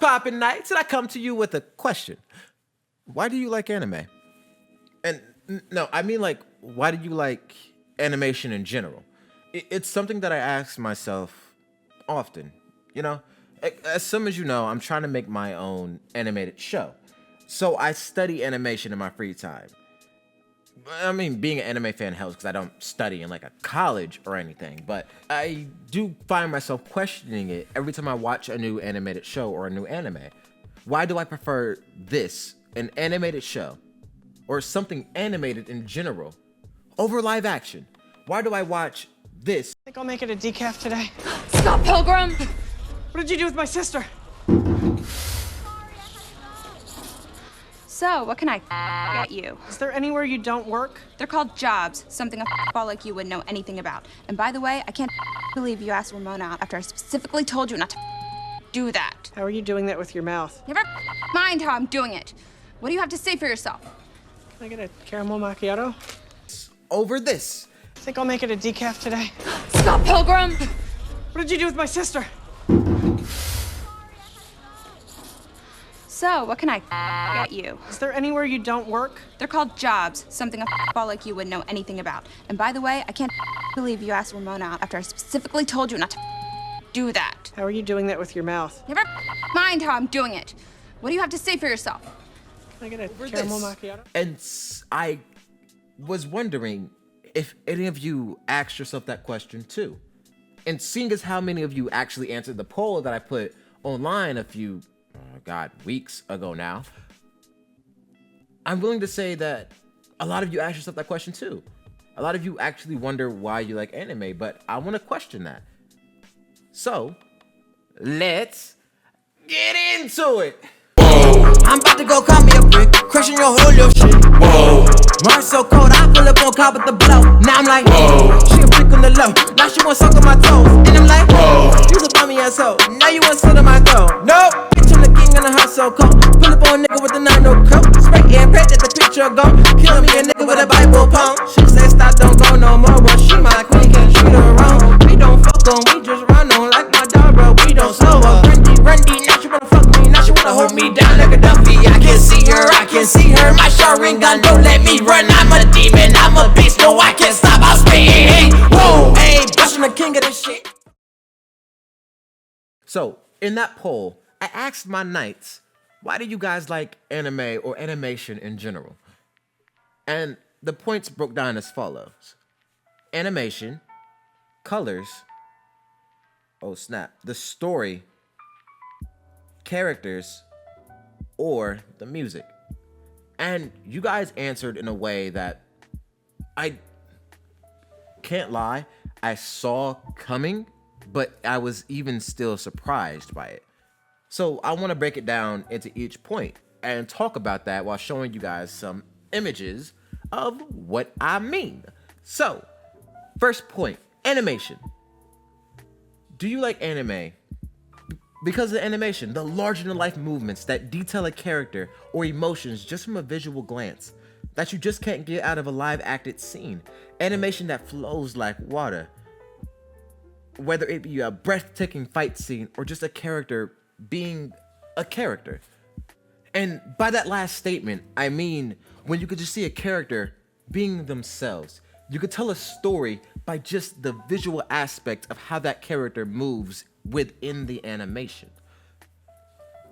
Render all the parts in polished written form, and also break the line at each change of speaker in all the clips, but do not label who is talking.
poppin' nights, and I come to you with a question. Why do you like anime? And no, I mean like, why do you like animation in general? It's something that I ask myself often. You know, as some as you know, I'm trying to make my own animated show. So I study animation in my free time. I mean, being an anime fan helps because I don't study in like a college or anything, but I do find myself questioning it every time I watch a new animated show or a new anime. Why do I prefer this, an animated show, or something animated in general, over live action? Why do I watch this?
I think I'll make it a decaf today.
Stop, Pilgrim!
What did you do with my sister?
So, what can I get you?
Is there anywhere you don't work?
They're called jobs, something a ball like you would know anything about. And by the way, I can't believe you asked Ramona out after I specifically told you not to do that.
How are you doing that with your mouth?
Never mind how I'm doing it. What do you have to say for yourself?
Can I get a caramel macchiato?
Over this.
I think I'll make it a decaf today.
Stop, Pilgrim!
What did you do with my sister?
So, what can I get you?
Is there anywhere you don't work?
They're called jobs, something a ball like you would know anything about. And by the way, I can't believe you asked Ramona out after I specifically told you not to do that.
How are you doing that with your mouth?
Never mind how I'm doing it. What do you have to say for yourself?
Can I get a
Over
caramel
this.
macchiato?
And I was wondering if any of you asked yourself that question too. And seeing as how many of you actually answered the poll that I put online a few, weeks ago now, I'm willing to say that a lot of you asked yourself that question too. A lot of you actually wonder why you like anime, but I want to question that. So, let's get into it.
Whoa. I'm about to go call me a brick, crushing your whole little shit. Whoa. Mars so cold, I pull up on car with the blow. Now I'm like, whoa. She a brick on the low, now she want suck on my toes. And I'm like, whoa. You a bummy asshole, now you want sit on my throne. Nope, bitch, I'm the king in the house so cold. Pull up on a nigga with the 9 coat. Spray and pray that the picture go. Kill me a nigga with a Bible poem. She say stop, don't go no more. Well, she my queen, can't treat her wrong. We don't fuck on, we just run on like my dog, bro. We don't slow up. Rundy, now she wanna fuck me, now she wanna hold me down like a Duffy. I can see her, I can see her. My shotgun gun don't let me run. I'm a demon, I'm a beast, no I can't stop. I'm spitting, hey, whoa, hey, I'm the king of this shit.
So, in that poll, I asked my knights, why do you guys like anime or animation in general? And the points broke down as follows. Animation, colors, oh snap, the story, characters, or the music. And you guys answered in a way that I can't lie, I saw coming, but I was even still surprised by it. So I want to break it down into each point and talk about that while showing you guys some images of what I mean. So, first point, animation. Do you like anime? Because of the animation, the larger-than-life movements that detail a character or emotions just from a visual glance that you just can't get out of a live-acted scene. Animation that flows like water. Whether it be a breathtaking fight scene or just a character being a character. And by that last statement, I mean when you could just see a character being themselves. You could tell a story by just the visual aspect of how that character moves within the animation.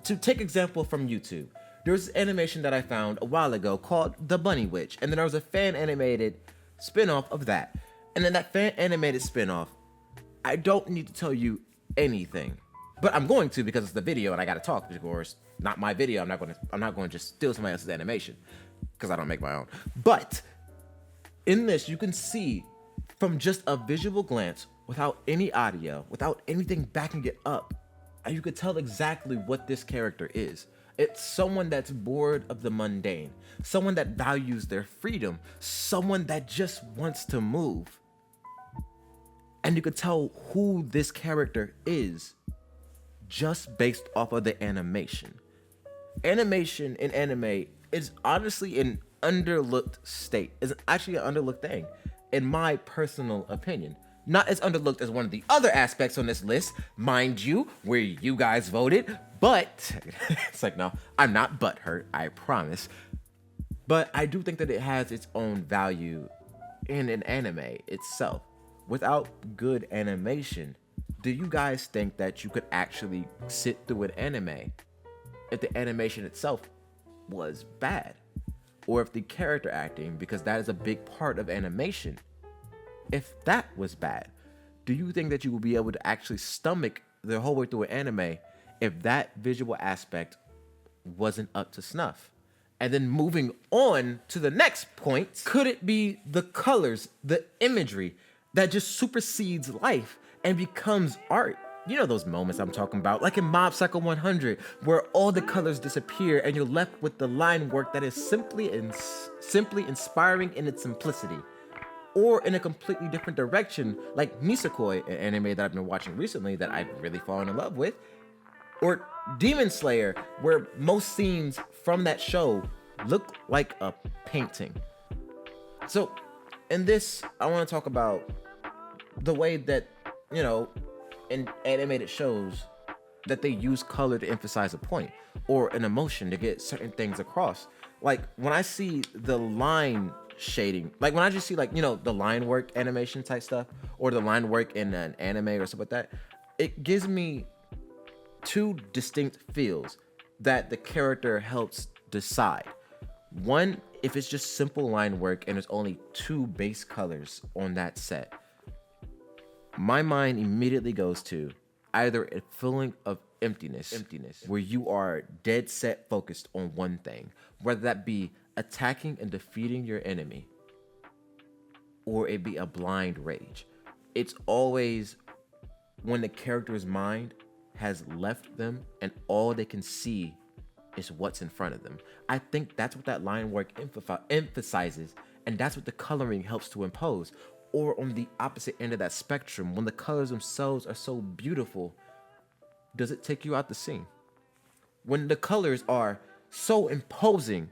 To take example from YouTube, there was an animation that I found a while ago called The Bunny Witch, and then there was a fan animated spin-off of that. And then that fan animated spin-off, I don't need to tell you anything, but I'm going to because it's the video and I gotta talk. Of course, not my video. I'm not going to just steal somebody else's animation because I don't make my own. But in this, you can see from just a visual glance, without any audio, without anything backing it up, you could tell exactly what this character is. It's someone that's bored of the mundane, someone that values their freedom, someone that just wants to move. And you could tell who this character is just based off of the animation. Animation in anime is honestly an underlooked state. It's actually an underlooked thing, in my personal opinion. not as underlooked as one of the other aspects on this list, mind you, where you guys voted, but it's like, no, I'm not butthurt, I promise. But I do think that it has its own value in an anime itself. Without good animation, do you guys think that you could actually sit through an anime if the animation itself was bad? Or if the character acting, because that is a big part of animation, if that was bad, do you think that you will be able to actually stomach the whole way through an anime if that visual aspect wasn't up to snuff? And then moving on to the next point, could it be the colors, the imagery that just supersedes life and becomes art? You know those moments I'm talking about, like in Mob Psycho 100, where all the colors disappear and you're left with the line work that is simply inspiring in its simplicity. Or in a completely different direction, like Nisekoi, an anime that I've been watching recently that I've really fallen in love with. Or Demon Slayer, where most scenes from that show look like a painting. So in this, I want to talk about the way that, you know, in animated shows, that they use color to emphasize a point or an emotion to get certain things across. Like when I see the line shading, like when I just see, like, you know, the line work animation type stuff or the line work in an anime or something like that, it gives me two distinct feels that the character helps decide. One, if it's just simple line work and there's only two base colors on that set, my mind immediately goes to either a feeling of emptiness, where you are dead set focused on one thing, whether that be attacking and defeating your enemy, or it be a blind rage. It's always when the character's mind has left them and all they can see is what's in front of them. I think that's what that line work emphasizes, and that's what the coloring helps to impose. Or on the opposite end of that spectrum, when the colors themselves are so beautiful, does it take you out the scene? When the colors are so imposing,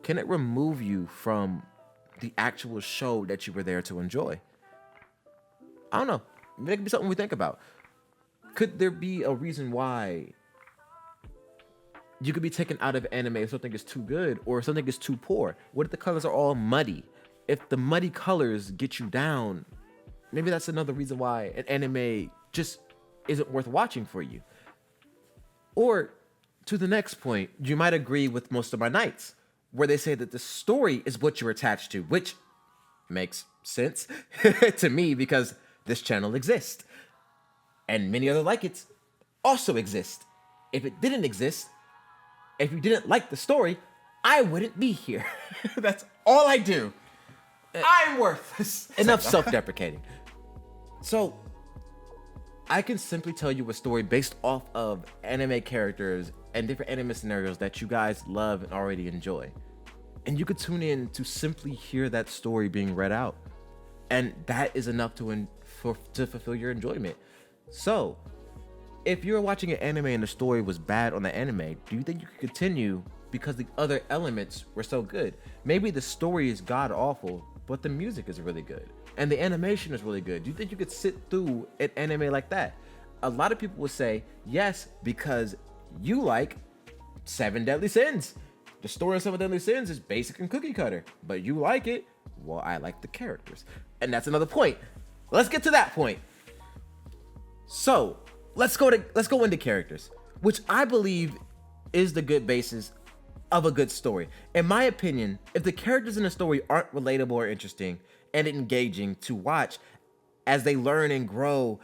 can it remove you from the actual show that you were there to enjoy? I don't know. Maybe it could be something we think about. Could there be a reason why you could be taken out of anime if something is too good or something is too poor? What if the colors are all muddy? If the muddy colors get you down, maybe that's another reason why an anime just isn't worth watching for you. Or to the next point, you might agree with most of my nights, where they say that the story is what you're attached to, which makes sense to me because this channel exists. And many other like it also exist. If it didn't exist, if you didn't like the story, I wouldn't be here. That's all I do. I'm worthless. Enough self-deprecating. So, I can simply tell you a story based off of anime characters and different anime scenarios that you guys love and already enjoy. And you could tune in to simply hear that story being read out. And that is enough to fulfill your enjoyment. So, if you're watching an anime and the story was bad on the anime, do you think you could continue because the other elements were so good? Maybe the story is god-awful, but the music is really good and the animation is really good. Do you think you could sit through an anime like that? A lot of people would say yes, because you like Seven Deadly Sins. The story of Seven Deadly Sins is basic and cookie cutter, but you like it. Well, I like the characters, and that's another point. Let's get to that point. So let's go into characters, which I believe is the good basis of a good story. In my opinion, if the characters in the story aren't relatable or interesting and engaging to watch as they learn and grow,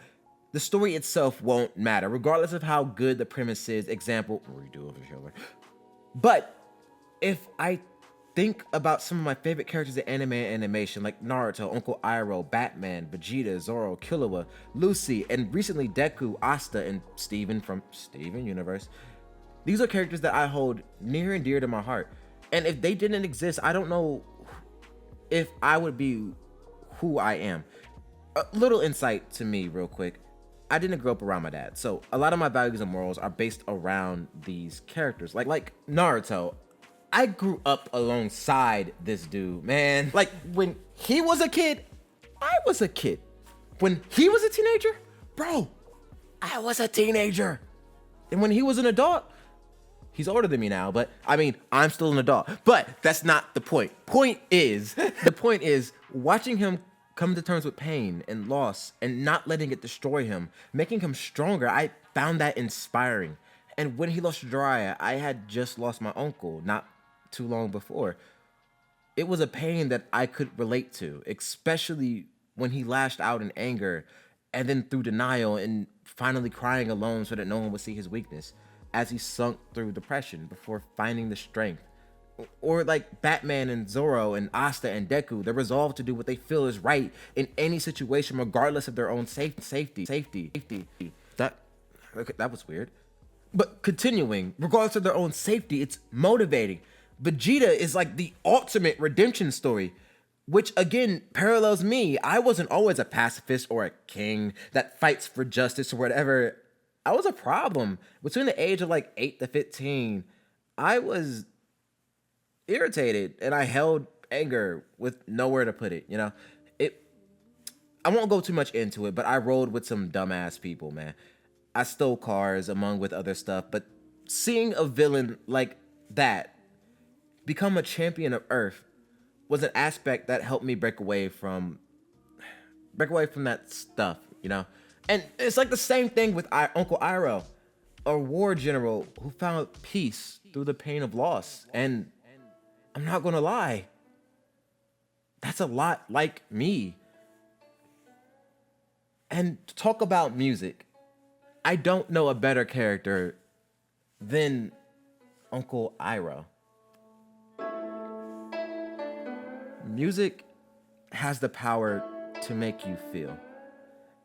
the story itself won't matter, regardless of how good the premise is. Example, redo of the show. But if I think about some of my favorite characters in anime and animation, like Naruto, Uncle Iroh, Batman, Vegeta, Zoro, Killua, Lucy, and recently Deku, Asta, and Steven from Steven Universe, these are characters that I hold near and dear to my heart. And if they didn't exist, I don't know if I would be who I am. A little insight to me real quick. I didn't grow up around my dad, so a lot of my values and morals are based around these characters. Like Naruto, I grew up alongside this dude, man. Like when he was a kid, I was a kid. when he was a teenager, bro, I was a teenager. And when he was an adult, he's older than me now, but I mean, I'm still an adult. But that's not the point. The point is watching him come to terms with pain and loss and not letting it destroy him, making him stronger. I found that inspiring. And when he lost Jiraiya, I had just lost my uncle not too long before. It was a pain that I could relate to, especially when he lashed out in anger and then through denial and finally crying alone so that no one would see his weakness as he sunk through depression before finding the strength. Or like Batman and Zoro and Asta and Deku, the resolve to do what they feel is right in any situation, regardless of their own safety. That was weird. But continuing, regardless of their own safety, it's motivating. Vegeta is like the ultimate redemption story, which again parallels me. I wasn't always a pacifist or a king that fights for justice or whatever. I was a problem. Between the age of like 8 to 15, I was irritated and I held anger with nowhere to put it, you know? I won't go too much into it, but I rode with some dumbass people, man. I stole cars among with other stuff, but seeing a villain like that become a champion of Earth was an aspect that helped me break away from that stuff, you know? And it's like the same thing with Uncle Iroh, a war general who found peace through the pain of loss. And I'm not gonna lie, that's a lot like me. And to talk about music, I don't know a better character than Uncle Iroh. Music has the power to make you feel.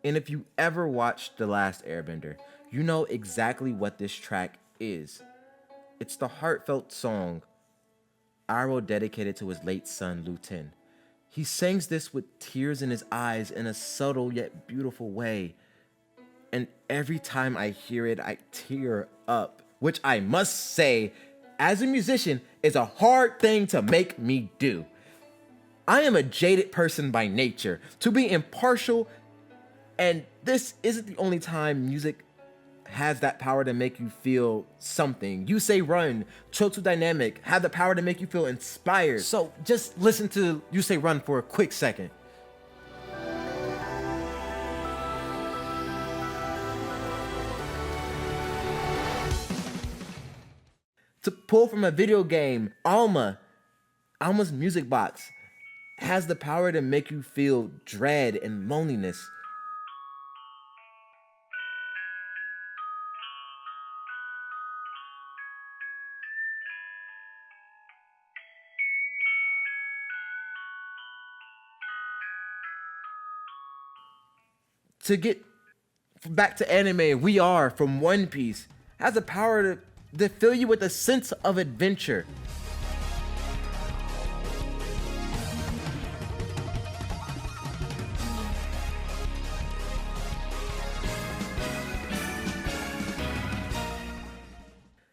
And if you ever watched The Last Airbender, you know exactly what this track is. It's the heartfelt song Iroh dedicated to his late son, Lu Ten. He sings this with tears in his eyes in a subtle yet beautiful way. And every time I hear it, I tear up, which I must say, as a musician, is a hard thing to make me do. I am a jaded person by nature, to be impartial, and this isn't the only time music has that power to make you feel something. You Say Run, Chotu Dynamic have the power to make you feel inspired. So just listen to You Say Run for a quick second. To pull from a video game, Alma's music box has the power to make you feel dread and loneliness. To get back to anime, We Are from One Piece has the power to fill you with a sense of adventure.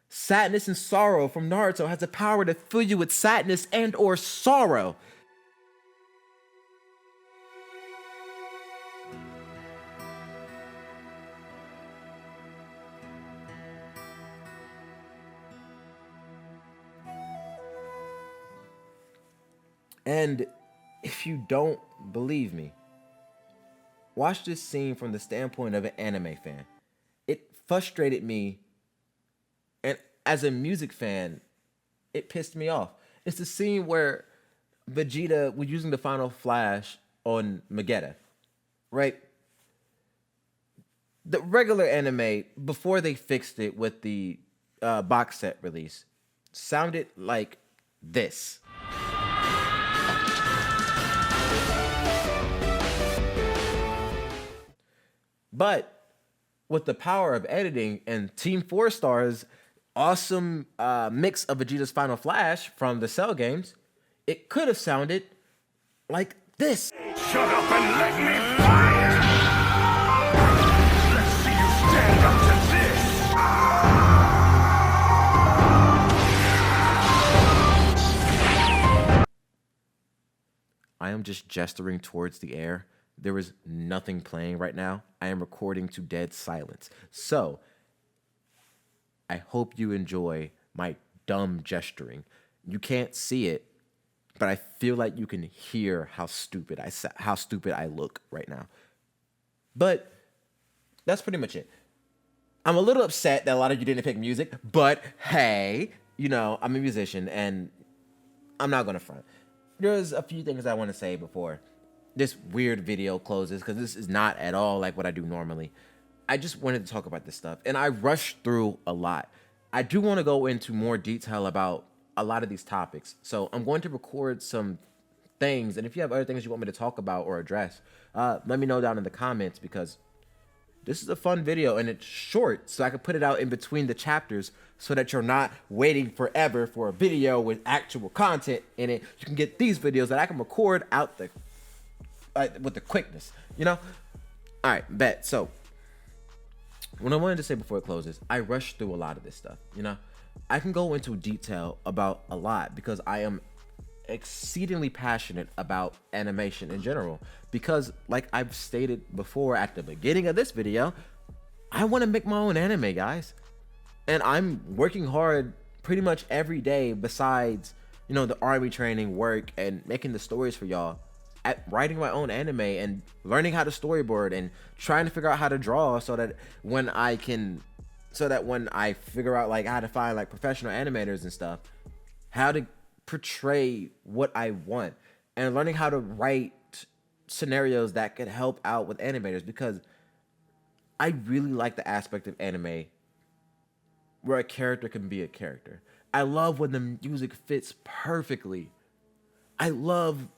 Sadness and Sorrow from Naruto has the power to fill you with sadness and or sorrow. And if you don't believe me, watch this scene from the standpoint of an anime fan. It frustrated me, and as a music fan, it pissed me off. It's the scene where Vegeta was using the final flash on Vegeta, right? The regular anime, before they fixed it with the box set release, sounded like this. But with the power of editing and Team 4 Star's awesome mix of Vegeta's Final Flash from the Cell games, it could have sounded like this.
Shut up and let me fire! Let's see you stand up to this!
I am just gesturing towards the air, there is nothing playing right now. I am recording to dead silence. So I hope you enjoy my dumb gesturing. You can't see it, but I feel like you can hear how stupid I look right now. But that's pretty much it. I'm a little upset that a lot of you didn't pick music, but hey, I'm a musician and I'm not gonna front. There's a few things I want to say before this weird video closes, because this is not at all like what I do normally. I just wanted to talk about this stuff, and I rushed through a lot. I do want to go into more detail about a lot of these topics, so I'm going to record some things, and if you have other things you want me to talk about or address, let me know down in the comments, because this is a fun video and it's short, so I can put it out in between the chapters so that you're not waiting forever for a video with actual content in it. You can get these videos that I can record out with the quickness, All right, bet. So what I wanted to say before it closes, I rushed through a lot of this stuff, I can go into detail about a lot because I am exceedingly passionate about animation in general, because like I've stated before at the beginning of this video, I want to make my own anime, guys, and I'm working hard pretty much every day besides the army training work and making the stories for y'all, at writing my own anime and learning how to storyboard and trying to figure out how to draw so that when I figure out like how to find like professional animators and stuff, how to portray what I want, and learning how to write scenarios that could help out with animators, because I really like the aspect of anime where a character can be a character. I love when the music fits perfectly. I love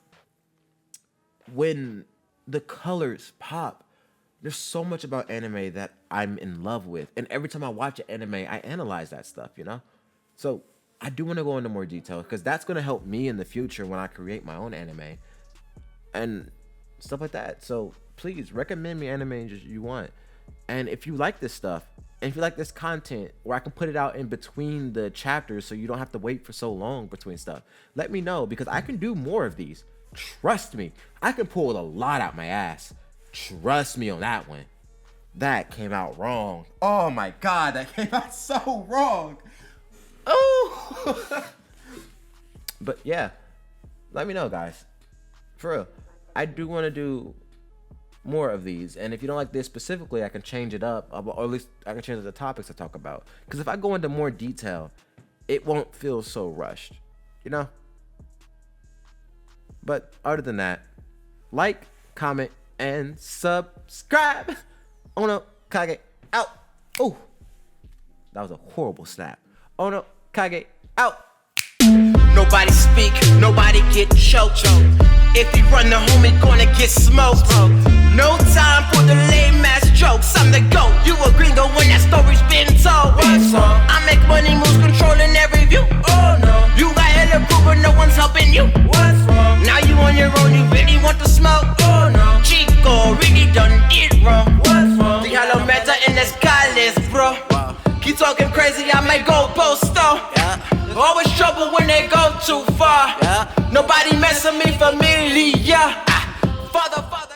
when the colors pop. There's so much about anime that I'm in love with, and every time I watch an anime, I analyze that stuff, So I do want to go into more detail, because that's going to help me in the future when I create my own anime and stuff like that. So please recommend me anime you want. And if you like this stuff, and if you like this content where I can put it out in between the chapters so you don't have to wait for so long between stuff, let me know, because I can do more of these. Trust me, I can pull a lot out my ass. Trust me on that one. That came out wrong. Oh my God, that came out so wrong. Oh. But yeah, let me know, guys. For real, I do want to do more of these, and if you don't like this specifically, I can change it up, or at least I can change the topics to talk about, because if I go into more detail, it won't feel so rushed, But other than that, like, comment, and subscribe. Ono Kage out. Oh, that was a horrible snap. Ono Kage out.
Nobody speak, nobody get choked. If you run the home, it gonna get smoked. No time for the lame ass jokes. I'm the GOAT, you a gringo when that story's been told. I make money moves, controlling every view. Oh no, you got hella proof, but no one's helping you. What's wrong? Now you on your own, you really want to smoke? Oh no, Chico really done it wrong. What's wrong? The hollow meta in the sky, bro. Keep talking crazy, I might go post though. Always trouble when they go too far. Nobody mess with me familiar. Father.